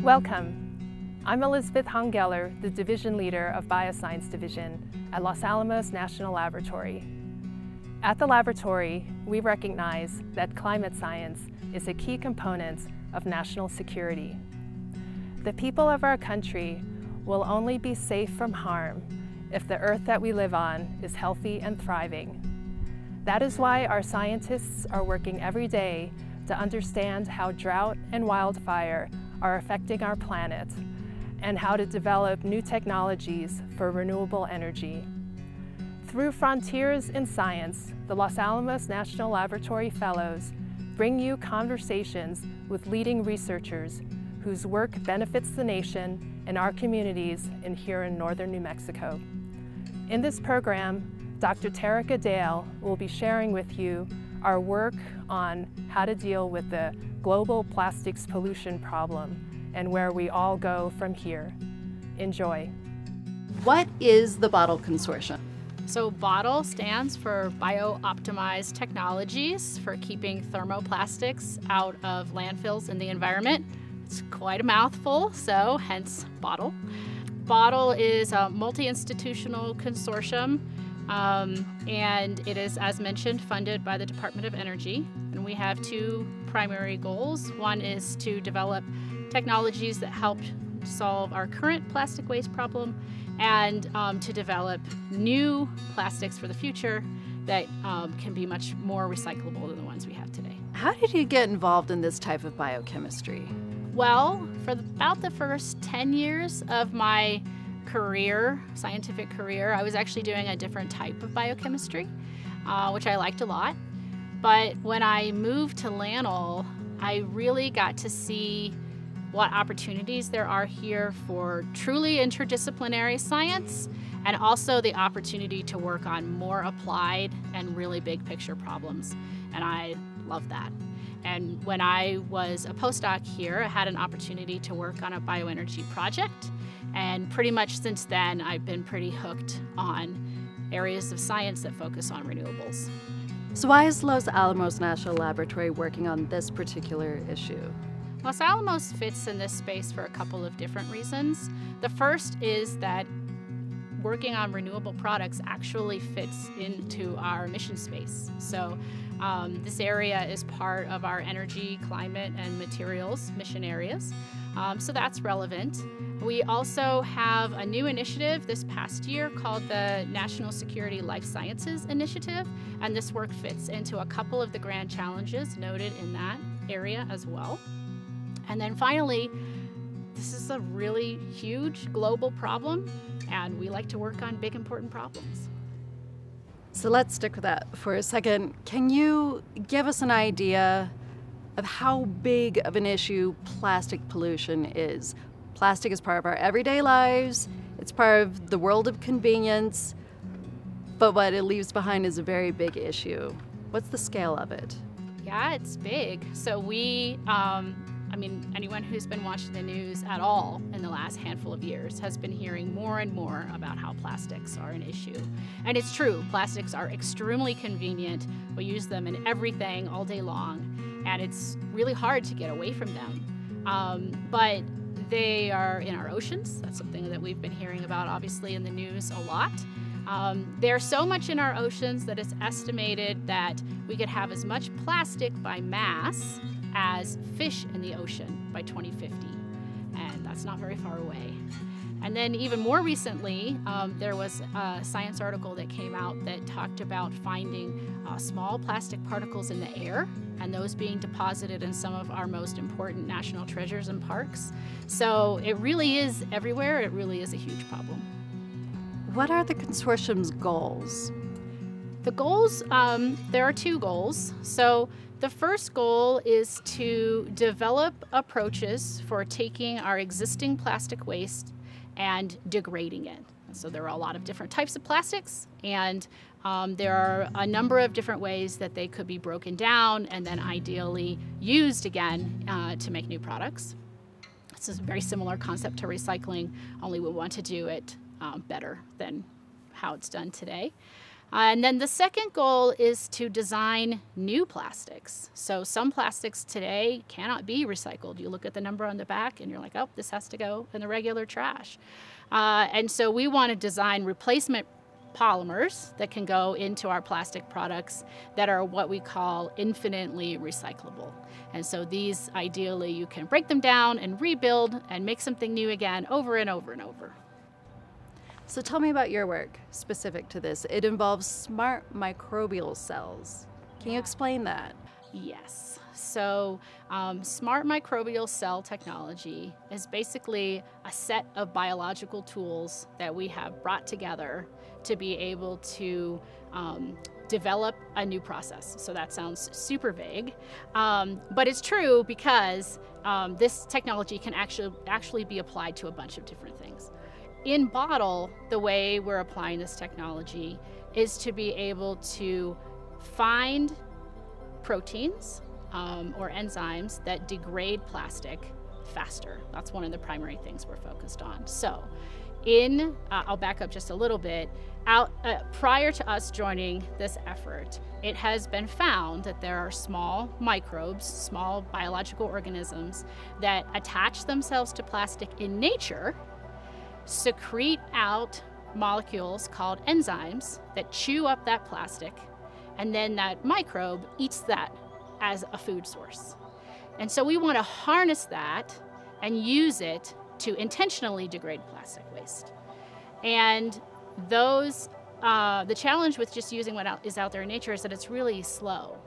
Welcome. I'm Elizabeth Hongeller, the Division Leader of Bioscience Division at Los Alamos National Laboratory. At the laboratory, we recognize that climate science is a key component of national security. The people of our country will only be safe from harm if the earth that we live on is healthy and thriving. That is why our scientists are working every day to understand how drought and wildfire are affecting our planet and how to develop new technologies for renewable energy. Through Frontiers in Science, the Los Alamos National Laboratory Fellows bring you conversations with leading researchers whose work benefits the nation and our communities here in northern New Mexico. In this program, Dr. Taraka Dale will be sharing with you our work on how to deal with the global plastics pollution problem and where we all go from here. Enjoy. What is the BOTTLE Consortium? So BOTTLE stands for Bio-Optimized Technologies for keeping thermoplastics out of landfills in the environment. It's quite a mouthful, so hence BOTTLE. BOTTLE is a multi-institutional consortium, and it is, as mentioned, funded by the Department of Energy. And we have two primary goals. One is to develop technologies that help solve our current plastic waste problem, and to develop new plastics for the future that can be much more recyclable than the ones we have today. How did you get involved in this type of biochemistry? Well, for about the first 10 years of my career, scientific career, I was actually doing a different type of biochemistry, which I liked a lot. But when I moved to LANL, I really got to see what opportunities there are here for truly interdisciplinary science, and also the opportunity to work on more applied and really big picture problems. And I love that. And when I was a postdoc here, I had an opportunity to work on a bioenergy project. And pretty much since then, I've been pretty hooked on areas of science that focus on renewables. So why is Los Alamos National Laboratory working on this particular issue? Los Alamos fits in this space for a couple of different reasons. The first is that working on renewable products actually fits into our mission space. So this area is part of our energy, climate, and materials mission areas. So that's relevant. We also have a new initiative this past year called the National Security Life Sciences Initiative, and this work fits into a couple of the grand challenges noted in that area as well. And then finally, this is a really huge global problem, and we like to work on big, important problems. So let's stick with that for a second. Can you give us an idea of how big of an issue plastic pollution is? Plastic is part of our everyday lives. It's part of the world of convenience, but what it leaves behind is a very big issue. What's the scale of it? Yeah, it's big. So anyone who's been watching the news at all in the last handful of years has been hearing more and more about how plastics are an issue. And it's true, plastics are extremely convenient. We use them in everything all day long, and it's really hard to get away from them. But they are in our oceans. That's something that we've been hearing about, obviously, in the news a lot. There's so much in our oceans that it's estimated that we could have as much plastic by mass as fish in the ocean by 2050, and that's not very far away. And then even more recently, there was a science article that came out that talked about finding small plastic particles in the air, and those being deposited in some of our most important national treasures and parks. So it really is everywhere. It really is a huge problem. What are the consortium's goals? The goals, there are two goals. So the first goal is to develop approaches for taking our existing plastic waste and degrading it. So there are a lot of different types of plastics, and there are a number of different ways that they could be broken down and then ideally used again to make new products. This is a very similar concept to recycling, only we want to do it better than how it's done today. And then the second goal is to design new plastics. So some plastics today cannot be recycled. You look at the number on the back and you're like, oh, this has to go in the regular trash. And so we want to design replacement polymers that can go into our plastic products that are what we call infinitely recyclable. And so these, ideally, you can break them down and rebuild and make something new again over and over and over. So tell me about your work specific to this. It involves smart microbial cells. Can you explain that? Yes. So smart microbial cell technology is basically a set of biological tools that we have brought together to be able to develop a new process. So that sounds super vague, but it's true because this technology can actually be applied to a bunch of different things. In bottle, the way we're applying this technology is to be able to find proteins or enzymes that degrade plastic faster. That's one of the primary things we're focused on. So I'll back up just a little bit. Prior to us joining this effort, it has been found that there are small microbes, small biological organisms that attach themselves to plastic in nature, secrete out molecules called enzymes that chew up that plastic, and then that microbe eats that as a food source. And so we want to harness that and use it to intentionally degrade plastic waste. And those, the challenge with just using what is out there in nature is that it's really slow.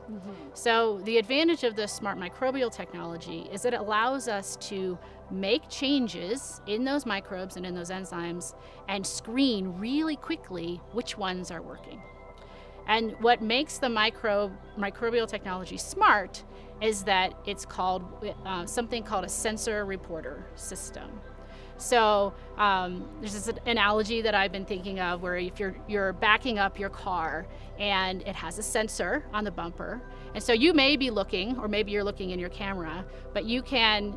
Mm-hmm. So the advantage of the smart microbial technology is that it allows us to make changes in those microbes and in those enzymes and screen really quickly which ones are working. And what makes the microbial technology smart is that it's called something called a sensor reporter system. So there's this analogy that I've been thinking of where if you're backing up your car and it has a sensor on the bumper, and so you may be looking, or maybe you're looking in your camera, but you can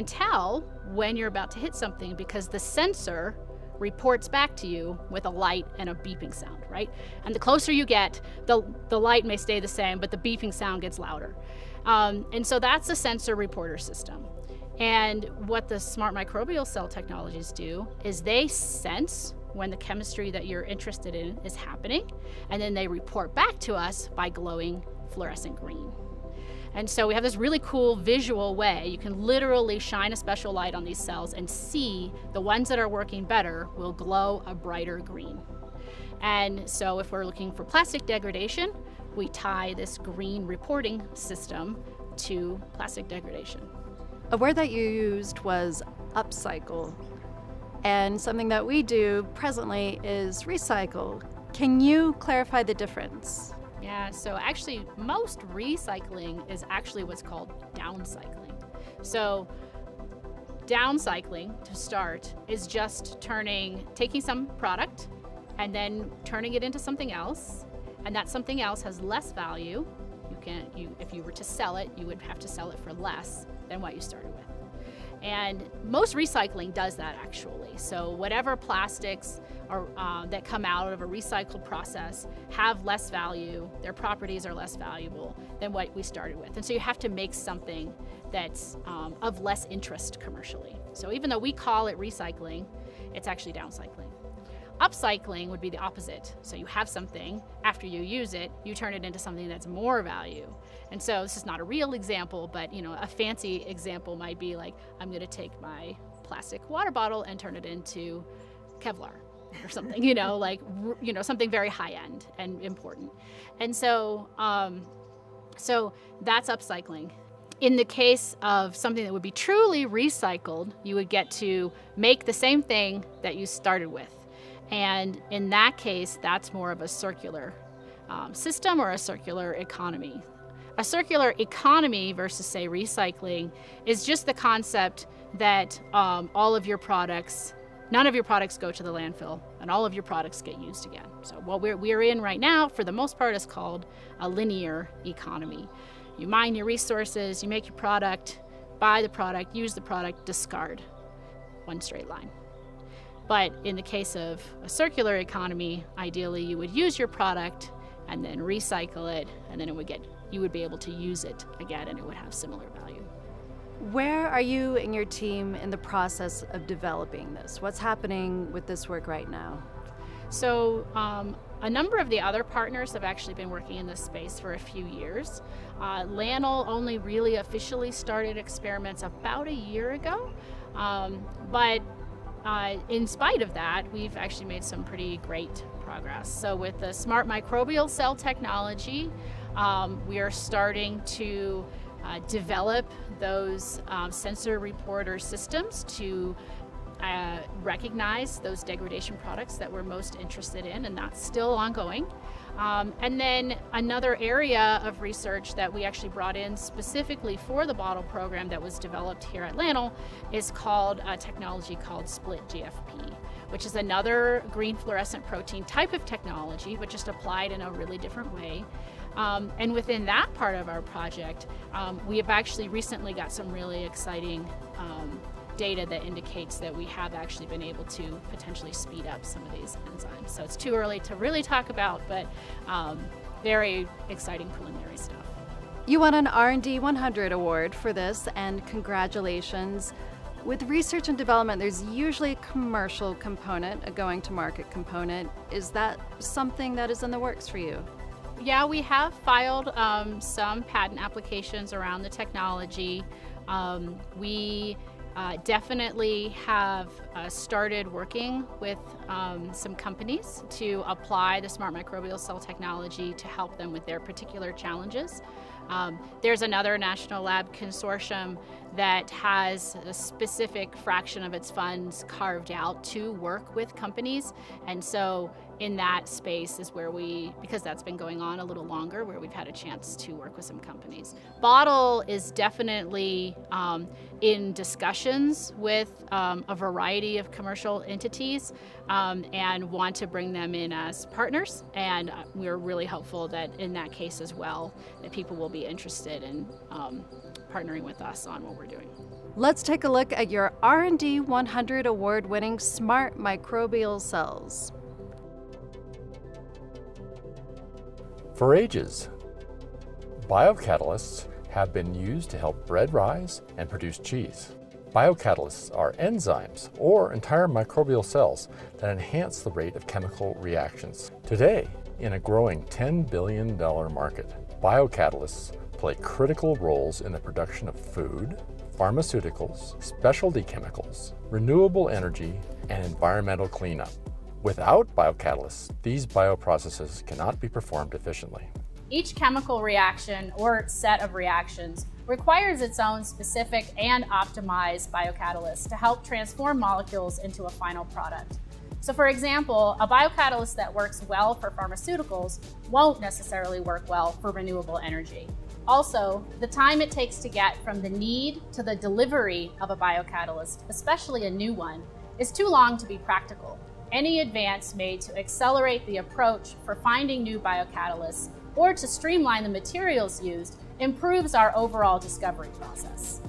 tell when you're about to hit something because the sensor reports back to you with a light and a beeping sound, right? And the closer you get, the light may stay the same, but the beeping sound gets louder. And so that's a sensor reporter system. And what the smart microbial cell technologies do is they sense when the chemistry that you're interested in is happening, and then they report back to us by glowing fluorescent green. And so we have this really cool visual way. You can literally shine a special light on these cells and see the ones that are working better will glow a brighter green. And so if we're looking for plastic degradation, we tie this green reporting system to plastic degradation. A word that you used was upcycle, and something that we do presently is recycle. Can you clarify the difference? Yeah, so actually most recycling is actually what's called downcycling. So downcycling, to start, is just taking some product and then turning it into something else, and that something else has less value. If you were to sell it, you would have to sell it for less than what you started with. And most recycling does that actually. So whatever plastics that come out of a recycled process have less value, their properties are less valuable than what we started with. And so you have to make something that's of less interest commercially. So even though we call it recycling, it's actually downcycling. Upcycling would be the opposite. So you have something, after you use it, you turn it into something that's more value. And so this is not a real example, but a fancy example might be like, I'm going to take my plastic water bottle and turn it into Kevlar or something, something very high end and important. And so, so that's upcycling. In the case of something that would be truly recycled, you would get to make the same thing that you started with. And in that case, that's more of a circular system or a circular economy. A circular economy versus, say, recycling is just the concept that none of your products go to the landfill, and all of your products get used again. So what we're in right now, for the most part, is called a linear economy. You mine your resources, you make your product, buy the product, use the product, discard. One straight line. But in the case of a circular economy, ideally you would use your product and then recycle it, and then you would be able to use it again and it would have similar value. Where are you and your team in the process of developing this? What's happening with this work right now? So a number of the other partners have actually been working in this space for a few years. LANL only really officially started experiments about a year ago, but in spite of that, we've actually made some pretty great progress. So with the smart microbial cell technology, we are starting to develop those sensor reporter systems to recognize those degradation products that we're most interested in, and that's still ongoing. And then another area of research that we actually brought in specifically for the bottle program that was developed here at LANL is called a technology called split GFP, which is another green fluorescent protein type of technology, but just applied in a really different way. And within that part of our project, we have actually recently got some really exciting data that indicates that we have actually been able to potentially speed up some of these enzymes. So it's too early to really talk about, but very exciting preliminary stuff. You won an R&D 100 award for this, and congratulations. With research and development, there's usually a commercial component, a going-to-market component. Is that something that is in the works for you? Yeah, we have filed some patent applications around the technology. We definitely have started working with some companies to apply the smart microbial cell technology to help them with their particular challenges. There's another national lab consortium that has a specific fraction of its funds carved out to work with companies, and so in that space is where because that's been going on a little longer, where we've had a chance to work with some companies. Bottle is definitely in discussions with a variety of commercial entities and want to bring them in as partners, and we're really hopeful that in that case as well that people will be interested in partnering with us on what we're doing. Let's take a look at your R&D 100 award-winning smart microbial cells. For ages, biocatalysts have been used to help bread rise and produce cheese. Biocatalysts are enzymes or entire microbial cells that enhance the rate of chemical reactions. Today, in a growing $10 billion market, biocatalysts play critical roles in the production of food, pharmaceuticals, specialty chemicals, renewable energy, and environmental cleanup. Without biocatalysts, these bioprocesses cannot be performed efficiently. Each chemical reaction or set of reactions requires its own specific and optimized biocatalyst to help transform molecules into a final product. So for example, a biocatalyst that works well for pharmaceuticals won't necessarily work well for renewable energy. Also, the time it takes to get from the need to the delivery of a biocatalyst, especially a new one, is too long to be practical. Any advance made to accelerate the approach for finding new biocatalysts or to streamline the materials used improves our overall discovery process.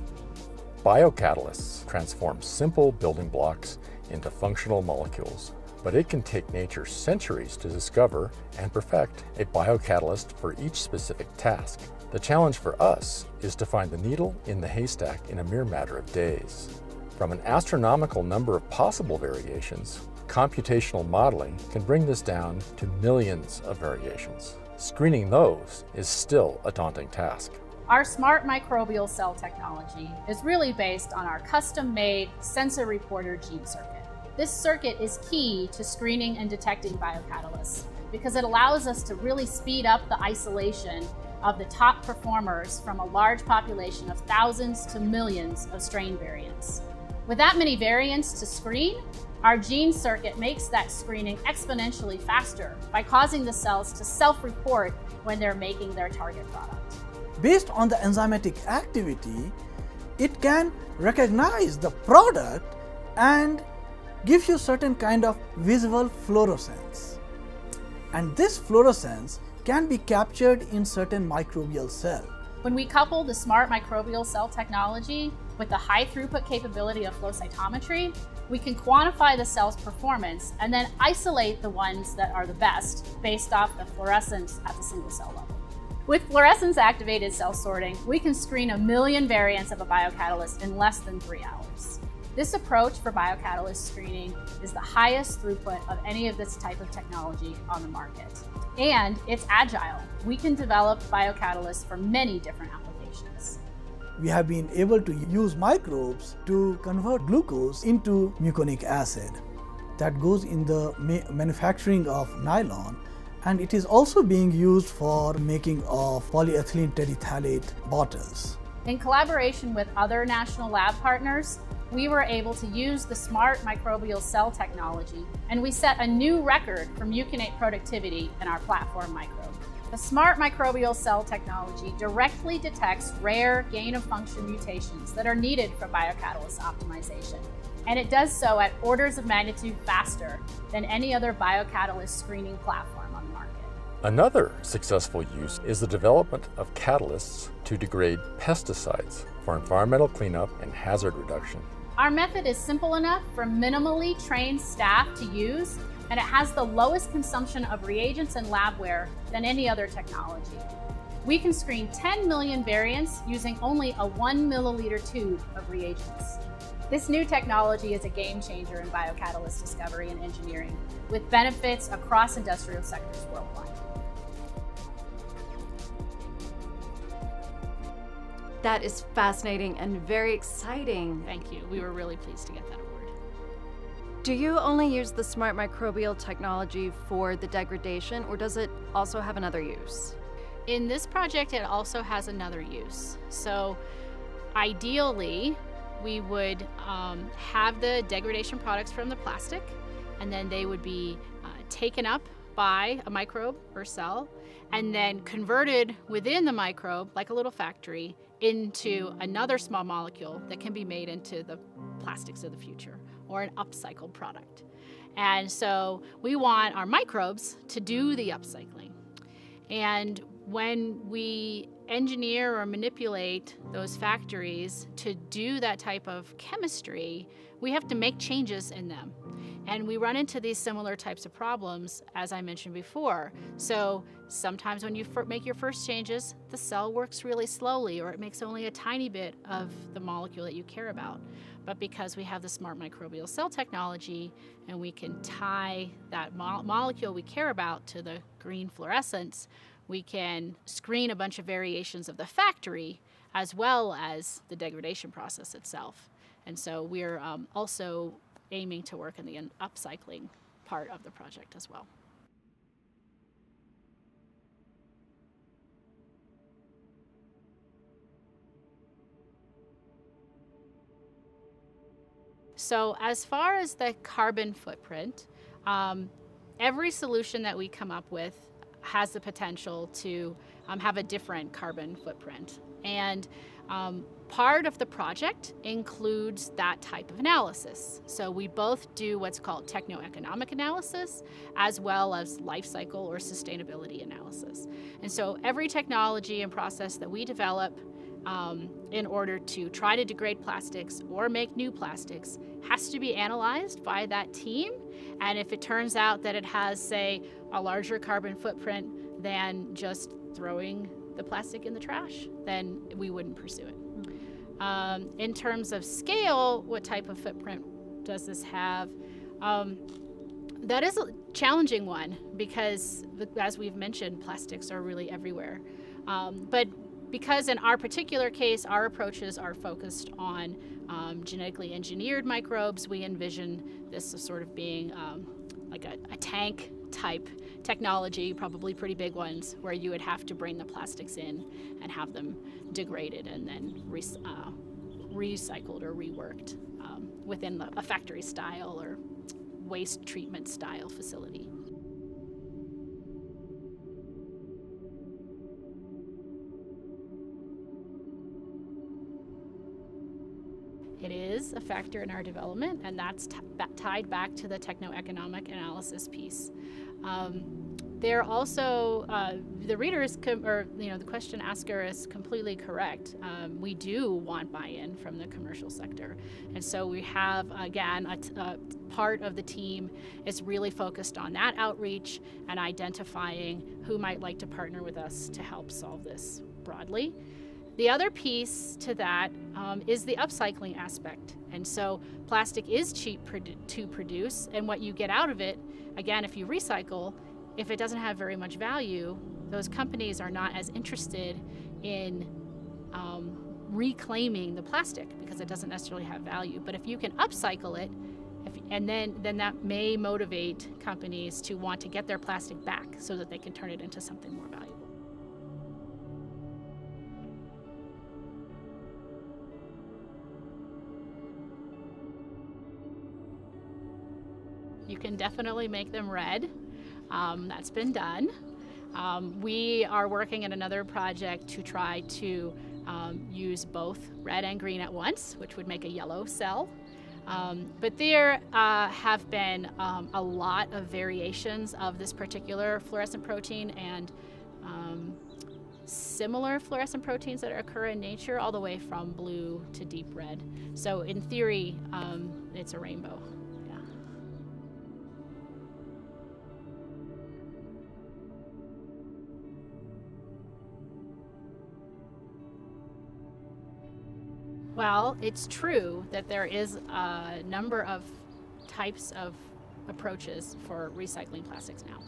Biocatalysts transform simple building blocks into functional molecules, but it can take nature centuries to discover and perfect a biocatalyst for each specific task. The challenge for us is to find the needle in the haystack in a mere matter of days. From an astronomical number of possible variations, computational modeling can bring this down to millions of variations. Screening those is still a daunting task. Our smart microbial cell technology is really based on our custom-made sensor reporter gene circuit. This circuit is key to screening and detecting biocatalysts because it allows us to really speed up the isolation of the top performers from a large population of thousands to millions of strain variants. With that many variants to screen, our gene circuit makes that screening exponentially faster by causing the cells to self-report when they're making their target product. Based on the enzymatic activity, it can recognize the product and give you certain kind of visible fluorescence. And this fluorescence can be captured in certain microbial cell. When we couple the smart microbial cell technology With the high throughput capability of flow cytometry, we can quantify the cell's performance and then isolate the ones that are the best based off the fluorescence at the single cell level. With fluorescence activated cell sorting, we can screen 1 million variants of a biocatalyst in less than 3 hours. This approach for biocatalyst screening is the highest throughput of any of this type of technology on the market. And it's agile. We can develop biocatalysts for many different applications. We have been able to use microbes to convert glucose into muconic acid that goes in the manufacturing of nylon, and it is also being used for making of polyethylene terephthalate bottles. In collaboration with other national lab partners, we were able to use the smart microbial cell technology, and we set a new record for mucinate productivity in our platform microbe. The smart microbial cell technology directly detects rare gain-of-function mutations that are needed for biocatalyst optimization, and it does so at orders of magnitude faster than any other biocatalyst screening platform on the market. Another successful use is the development of catalysts to degrade pesticides for environmental cleanup and hazard reduction. Our method is simple enough for minimally trained staff to use, and it has the lowest consumption of reagents and labware than any other technology. We can screen 10 million variants using only a 1 milliliter tube of reagents. This new technology is a game changer in biocatalyst discovery and engineering, with benefits across industrial sectors worldwide. That is fascinating and very exciting. Thank you. We were really pleased to get that award. Do you only use the smart microbial technology for the degradation, or does it also have another use? In this project, it also has another use. So ideally, we would have the degradation products from the plastic, and then they would be taken up by a microbe or cell, and then converted within the microbe, like a little factory, into another small molecule that can be made into the plastics of the future, or an upcycled product. And so we want our microbes to do the upcycling. And when we engineer or manipulate those factories to do that type of chemistry, we have to make changes in them. And we run into these similar types of problems, as I mentioned before. So sometimes when you make your first changes, the cell works really slowly, or it makes only a tiny bit of the molecule that you care about. But because we have the smart microbial cell technology, and we can tie that molecule we care about to the green fluorescence, we can screen a bunch of variations of the factory as well as the degradation process itself. And so we're also aiming to work in the upcycling part of the project as well. So as far as the carbon footprint, every solution that we come up with has the potential to have a different carbon footprint. And part of the project includes that type of analysis. So we both do what's called technoeconomic analysis, as well as life cycle or sustainability analysis. And so every technology and process that we develop in order to try to degrade plastics or make new plastics has to be analyzed by that team. And if it turns out that it has, say, a larger carbon footprint than just throwing the plastic in the trash, then we wouldn't pursue it. In terms of scale, what type of footprint does this have? That is a challenging one because, as we've mentioned, plastics are really everywhere. But because in our particular case, our approaches are focused on genetically engineered microbes, we envision this as sort of being like a tank type technology, probably pretty big ones, where you would have to bring the plastics in and have them degraded and then recycled or reworked within a factory style or waste treatment style facility. It is a factor in our development, and that's tied back to the technoeconomic analysis piece. They're also, the reader is, or the question asker is completely correct. We do want buy-in from the commercial sector. And so we have, again, a part of the team is really focused on that outreach and identifying who might like to partner with us to help solve this broadly. The other piece to that is the upcycling aspect. And so plastic is cheap to produce, and what you get out of it, again, if you recycle, if it doesn't have very much value, those companies are not as interested in reclaiming the plastic because it doesn't necessarily have value. But if you can upcycle it, and then that may motivate companies to want to get their plastic back so that they can turn it into something more valuable. You can definitely make them red. That's been done. We are working in another project to try to use both red and green at once, which would make a yellow cell. But there have been a lot of variations of this particular fluorescent protein and similar fluorescent proteins that occur in nature, all the way from blue to deep red. So in theory, it's a rainbow. Well, it's true that there is a number of types of approaches for recycling plastics now.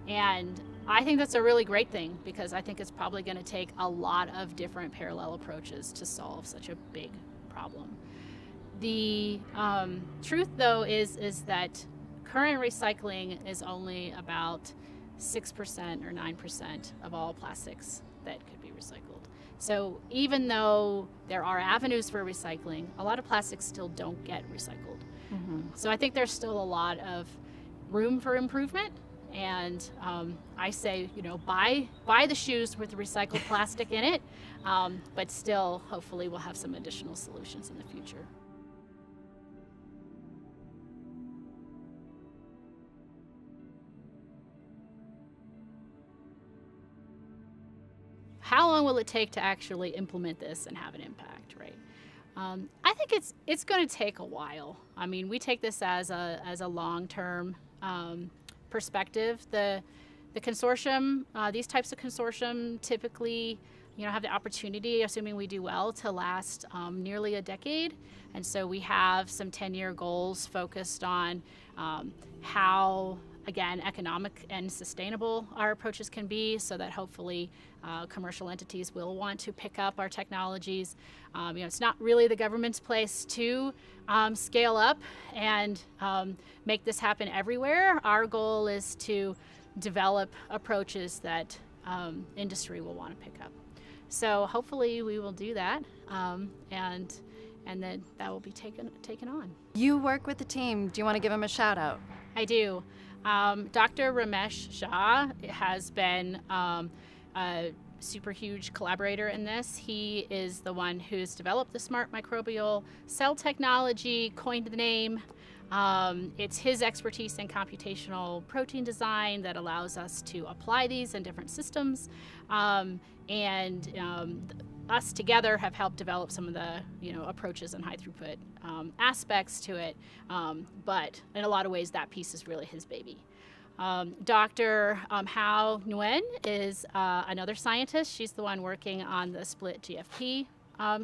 And I think that's a really great thing, because I think it's probably going to take a lot of different parallel approaches to solve such a big problem. The truth, though, is that current recycling is only about 6% or 9% of all plastics that could be recycled. So even though there are avenues for recycling, a lot of plastics still don't get recycled. Mm-hmm. So I think there's still a lot of room for improvement. And I say, buy the shoes with recycled plastic in it, but still, hopefully, we'll have some additional solutions in the future. How long will it take to actually implement this and have an impact, right? I think it's going to take a while. I mean, we take this as a long-term perspective. The consortium, these types of consortium typically, have the opportunity, assuming we do well, to last nearly a decade. And so we have some 10-year goals focused on how, again, economic and sustainable our approaches can be, so that hopefully commercial entities will want to pick up our technologies. It's not really the government's place to scale up and make this happen everywhere. Our goal is to develop approaches that industry will want to pick up. So hopefully we will do that, and then that will be taken on. You work with the team. Do you want to give them a shout out? I do. Dr. Ramesh Shah has been a super huge collaborator in this. He is the one who's developed the smart microbial cell technology, coined the name. It's his expertise in computational protein design that allows us to apply these in different systems. Us together have helped develop some of the approaches and high throughput aspects to it, but in a lot of ways that piece is really his baby. Dr. Hao Nguyen is another scientist. She's the one working on the split GFP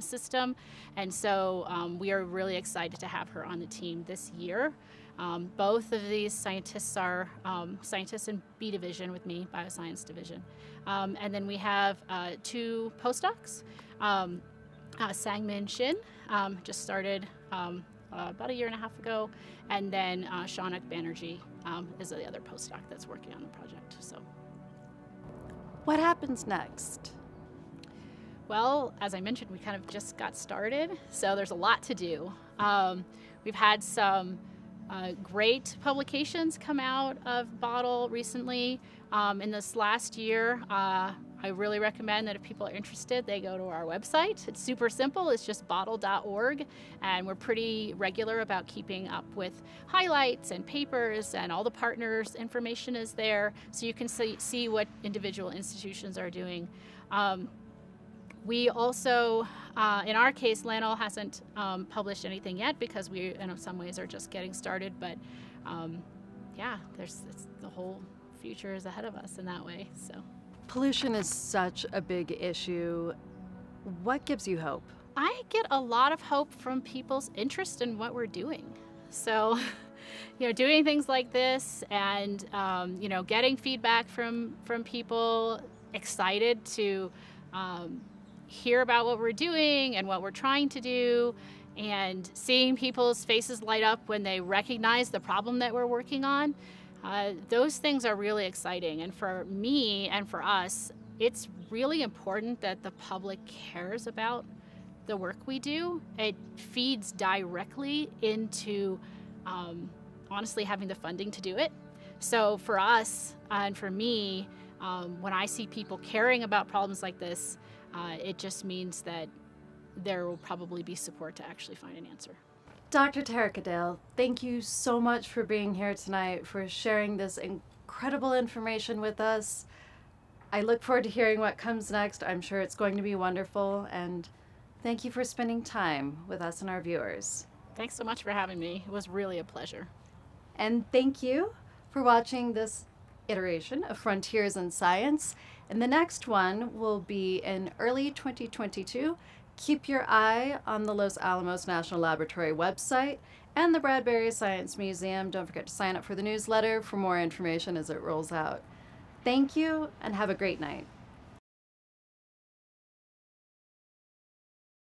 system, and so we are really excited to have her on the team this year. Both of these scientists are scientists in B division with me, bioscience division. And then we have 2 postdocs. Sangmin Shin just started about a year and a half ago, and then Shaunak Banerjee is the other postdoc that's working on the project. So, what happens next? Well, as I mentioned, we kind of just got started, so there's a lot to do. We've had some great publications come out of Bottle recently. In this last year, I really recommend that if people are interested, they go to our website. It's super simple. It's just bottle.org, and we're pretty regular about keeping up with highlights and papers, and all the partners' information is there, so you can see what individual institutions are doing. We also, in our case, Landfill hasn't published anything yet because we, in some ways, are just getting started. But yeah, the whole future is ahead of us in that way. So, pollution is such a big issue. What gives you hope? I get a lot of hope from people's interest in what we're doing. So, doing things like this, and getting feedback from people excited to hear about what we're doing and what we're trying to do, and seeing people's faces light up when they recognize the problem that we're working on. Those things are really exciting. And for me and for us, it's really important that the public cares about the work we do. It feeds directly into, honestly, having the funding to do it. So for us and for me, when I see people caring about problems like this, it just means that there will probably be support to actually find an answer. Dr. Taraka Dale, thank you so much for being here tonight, for sharing this incredible information with us. I look forward to hearing what comes next. I'm sure it's going to be wonderful, and thank you for spending time with us and our viewers. Thanks so much for having me. It was really a pleasure. And thank you for watching this iteration of Frontiers in Science. And the next one will be in early 2022. Keep your eye on the Los Alamos National Laboratory website and the Bradbury Science Museum. Don't forget to sign up for the newsletter for more information as it rolls out. Thank you, and have a great night.